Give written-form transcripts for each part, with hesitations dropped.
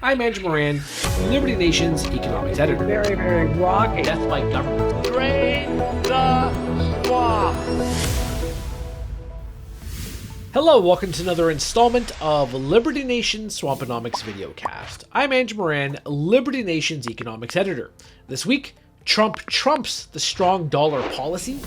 I'm Andrew Moran, Liberty Nation's economics editor. Very, very rocky. Death by government. Drain the swamp. Hello, welcome to another installment of Liberty Nation's Swamponomics videocast. I'm Andrew Moran, Liberty Nation's economics editor. This week, Trump trumps the strong dollar policy.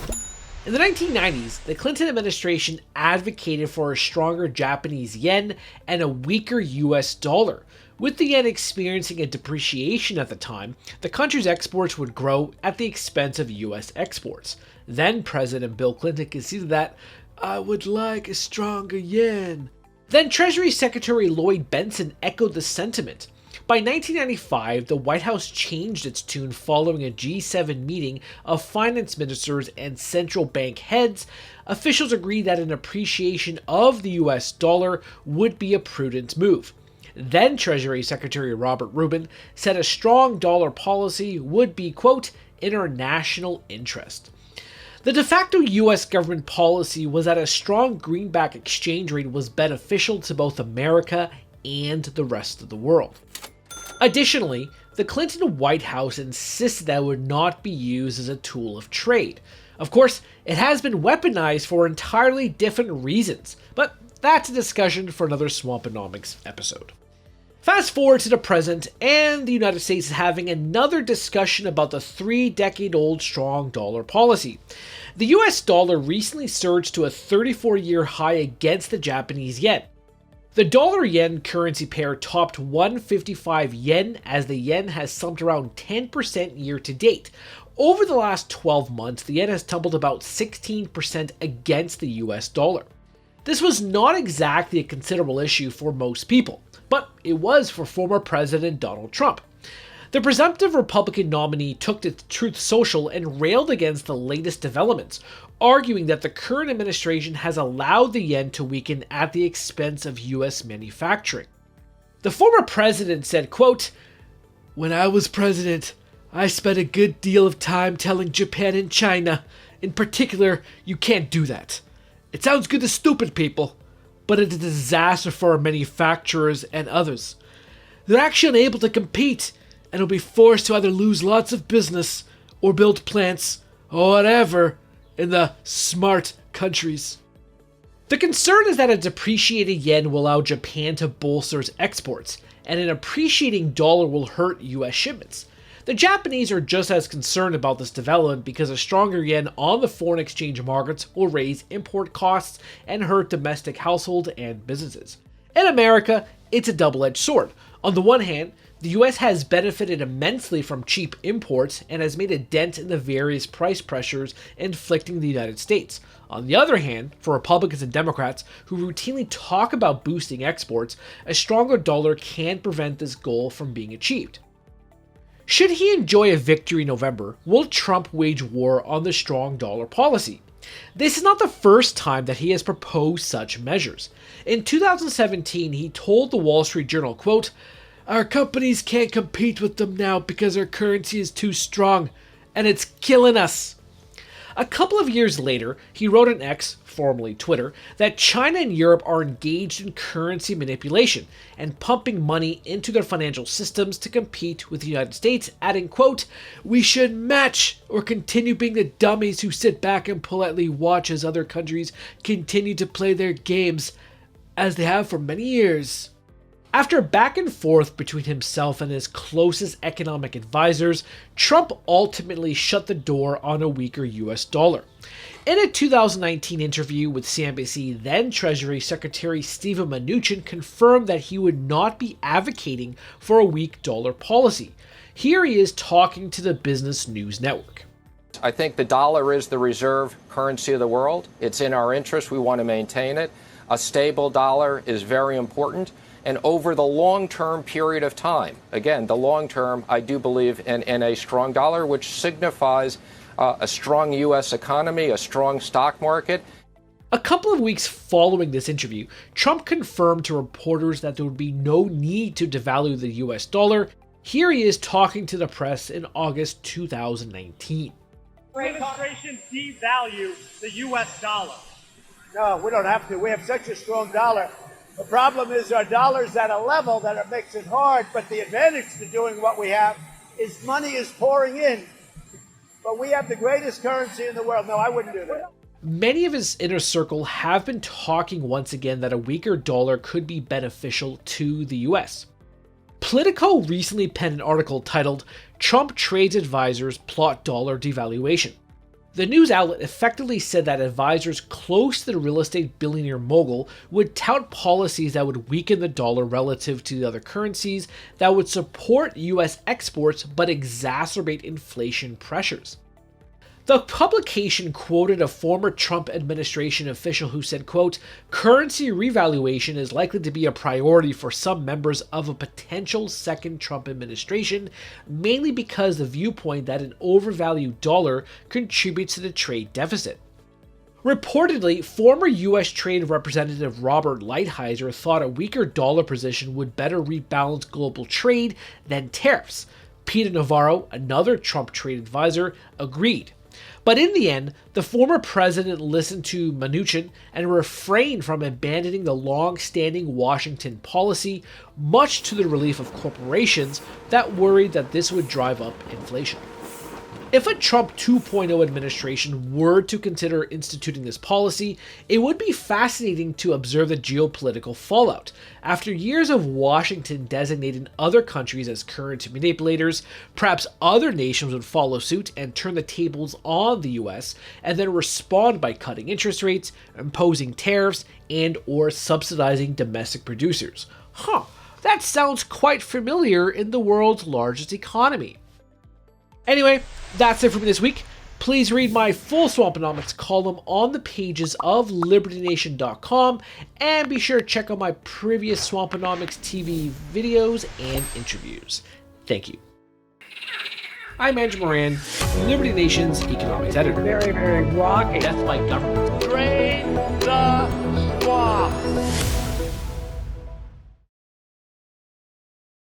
In the 1990s, the Clinton administration advocated for a stronger Japanese yen and a weaker US dollar. With the yen experiencing a depreciation at the time, the country's exports would grow at the expense of US exports. Then President Bill Clinton conceded that, "I would like a stronger yen." Then Treasury Secretary Lloyd Bentsen echoed the sentiment. By 1995, the White House changed its tune following a G7 meeting of finance ministers and central bank heads. Officials agreed that an appreciation of the US dollar would be a prudent move. Then Treasury Secretary Robert Rubin said a strong dollar policy would be, quote, in our national interest. The de facto US government policy was that a strong greenback exchange rate was beneficial to both America and the rest of the world. Additionally, the Clinton White House insisted that it would not be used as a tool of trade. Of course, it has been weaponized for entirely different reasons, but that's a discussion for another Swamponomics episode. Fast forward to the present, and the United States is having another discussion about the 3-decade-old strong dollar policy. The US dollar recently surged to a 34-year high against the Japanese yen. The dollar-yen currency pair topped 155 yen as the yen has slumped around 10% year to date. Over the last 12 months, the yen has tumbled about 16% against the US dollar. This was not exactly a considerable issue for most people, but it was for former President Donald Trump. The presumptive Republican nominee took to Truth Social and railed against the latest developments, arguing that the current administration has allowed the yen to weaken at the expense of US manufacturing. The former president said, quote, "When I was president, I spent a good deal of time telling Japan and China, in particular, you can't do that. It sounds good to stupid people, but it's a disaster for our manufacturers and others. They're actually unable to compete and will be forced to either lose lots of business or build plants or whatever in the smart countries." The concern is that a depreciated yen will allow Japan to bolster its exports, and an appreciating dollar will hurt US shipments. The Japanese are just as concerned about this development because a stronger yen on the foreign exchange markets will raise import costs and hurt domestic households and businesses. In America, it's a double-edged sword. On the one hand, the US has benefited immensely from cheap imports and has made a dent in the various price pressures inflicting the United States. On the other hand, for Republicans and Democrats who routinely talk about boosting exports, a stronger dollar can prevent this goal from being achieved. Should he enjoy a victory in November, will Trump wage war on the strong dollar policy? This is not the first time that he has proposed such measures. In 2017, he told the Wall Street Journal, quote, "Our companies can't compete with them now because our currency is too strong, and it's killing us." A couple of years later, he wrote on X, formerly Twitter, that China and Europe are engaged in currency manipulation and pumping money into their financial systems to compete with the United States, adding, quote, "We should match or continue being the dummies who sit back and politely watch as other countries continue to play their games, as they have for many years." After a back and forth between himself and his closest economic advisors, Trump ultimately shut the door on a weaker US dollar. In a 2019 interview with CNBC, then Treasury Secretary Steven Mnuchin confirmed that he would not be advocating for a weak dollar policy. Here he is talking to the Business News Network. I think the dollar is the reserve currency of the world. It's in our interest. We want to maintain it. A stable dollar is very important. And over the long-term period of time, again, the long term, I do believe in a strong dollar, which signifies a strong U.S. economy, a strong stock market. A couple of weeks following this interview, Trump confirmed to reporters that there would be no need to devalue the US dollar. Here he is talking to the press in August 2019. Administration devalue the U.S. dollar. No, we don't have to. We have such a strong dollar. The problem is our dollar's at a level that it makes it hard, but the advantage to doing what we have is money is pouring in. But we have the greatest currency in the world. No, I wouldn't do that. Many of his inner circle have been talking once again that a weaker dollar could be beneficial to the US. Politico recently penned an article titled "Trump Trades Advisors Plot Dollar Devaluation." The news outlet effectively said that advisors close to the real estate billionaire mogul would tout policies that would weaken the dollar relative to the other currencies that would support US exports but exacerbate inflation pressures. The publication quoted a former Trump administration official who said, quote, "Currency revaluation is likely to be a priority for some members of a potential second Trump administration, mainly because the viewpoint that an overvalued dollar contributes to the trade deficit." Reportedly, former U.S. Trade Representative Robert Lighthizer thought a weaker dollar position would better rebalance global trade than tariffs. Peter Navarro, another Trump trade advisor, agreed. But in the end, the former president listened to Mnuchin and refrained from abandoning the long-standing Washington policy, much to the relief of corporations that worried that this would drive up inflation. If a Trump 2.0 administration were to consider instituting this policy, it would be fascinating to observe the geopolitical fallout. After years of Washington designating other countries as currency manipulators, perhaps other nations would follow suit and turn the tables on the US, and then respond by cutting interest rates, imposing tariffs, and or subsidizing domestic producers. That sounds quite familiar in the world's largest economy. Anyway, that's it for me this week. Please read my full Swamponomics column on the pages of LibertyNation.com, and be sure to check out my previous Swamponomics TV videos and interviews. Thank you. I'm Andrew Moran, Liberty Nation's economics editor. Very, very rocky. That's my government. Drain the swamp.